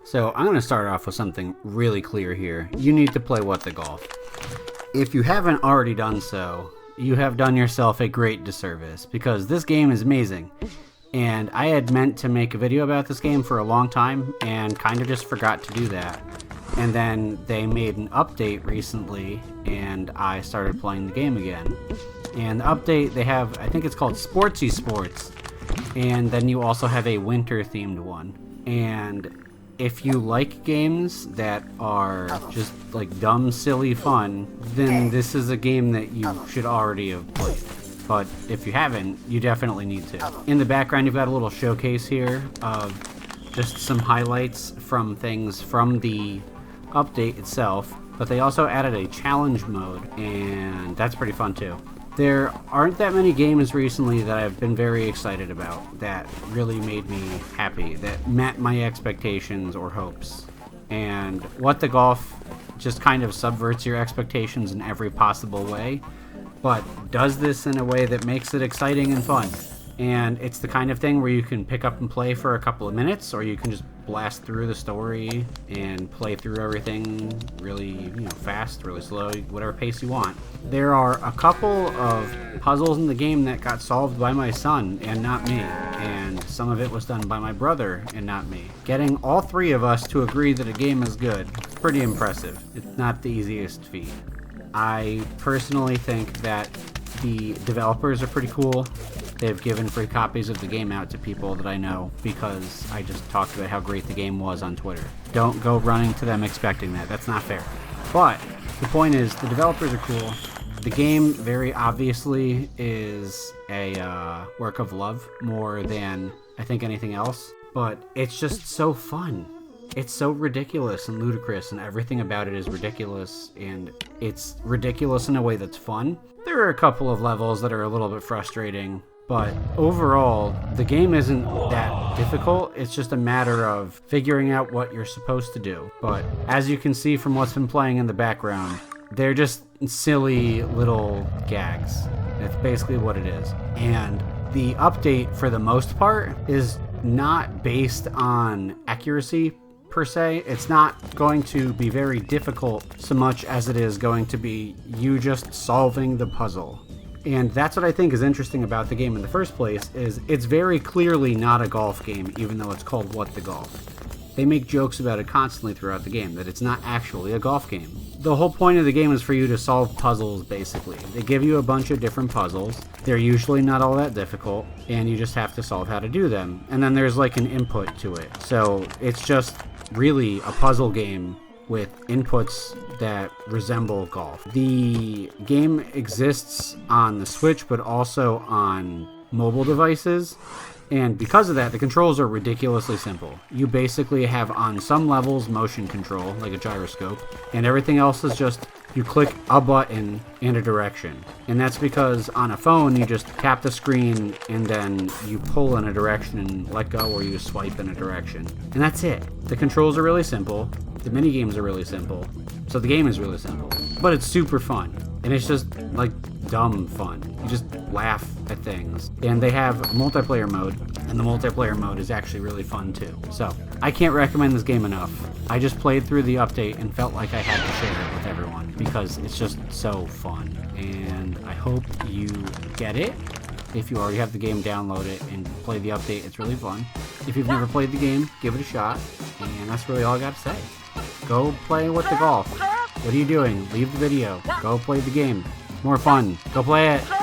So I'm going to start off with something really clear here. You need to play What the Golf. If you haven't already done so, you have done yourself a great disservice because this game is amazing. And I had meant to make a video about this game for a long time and kind of just forgot to do that. And then they made an update recently and I started playing the game again. And the update, they have, I think it's called Sportsy Sports. And then you also have a winter themed one. And if you like games that are just like dumb, silly fun, then this is a game that you should already have played. But if you haven't, you definitely need to. In the background, you've got a little showcase here of just some highlights from things from the update itself. But they also added a challenge mode, and that's pretty fun too. There aren't that many games recently that I've been very excited about that really made me happy, that met my expectations or hopes. And What the Golf just kind of subverts your expectations in every possible way, but does this in a way that makes it exciting and fun. And it's the kind of thing where you can pick up and play for a couple of minutes, or you can just blast through the story and play through everything really, fast, really slow, whatever pace you want. There are a couple of puzzles in the game that got solved by my son and not me, and some of it was done by my brother and not me. Getting all three of us to agree that a game is good, pretty impressive. It's not the easiest feat. I personally think that the developers are pretty cool. They've given free copies of the game out to people that I know because I just talked about how great the game was on Twitter. Don't go running to them expecting that. That's not fair. But the point is, the developers are cool. The game very obviously is a work of love more than I think anything else. But it's just so fun. It's so ridiculous and ludicrous, and everything about it is ridiculous, and it's ridiculous in a way that's fun. There are a couple of levels that are a little bit frustrating, but overall, the game isn't that difficult. It's just a matter of figuring out what you're supposed to do. But as you can see from what's been playing in the background, they're just silly little gags. That's basically what it is. And the update, for the most part, is not based on accuracy per se. It's not going to be very difficult so much as it is going to be you just solving the puzzle. And that's what I think is interesting about the game in the first place, is it's very clearly not a golf game, even though it's called What the Golf. They make jokes about it constantly throughout the game, that it's not actually a golf game. The whole point of the game is for you to solve puzzles, basically. They give you a bunch of different puzzles. They're usually not all that difficult, and you just have to solve how to do them. And then there's like an input to it. So it's just really a puzzle game with inputs that resemble golf. The game exists on the Switch, but also on mobile devices. And because of that, the controls are ridiculously simple. You basically have, on some levels, motion control, like a gyroscope, and everything else is just you click a button in a direction. And that's because on a phone, you just tap the screen and then you pull in a direction and let go, or you swipe in a direction. And that's it. The controls are really simple. The mini games are really simple. So the game is really simple. But it's super fun. And it's just like dumb fun. You just laugh at things. And they have a multiplayer mode, and the multiplayer mode is actually really fun too. So I can't recommend this game enough. I just played through the update and felt like I had to share it with everyone because it's just so fun. And I hope you get it. If you already have the game, download it and play the update. It's really fun. If you've never played the game, give it a shot. And that's really all I got to say. Go play What the Golf. What are you doing? Leave the video. Go play the game. It's more fun. Go play it.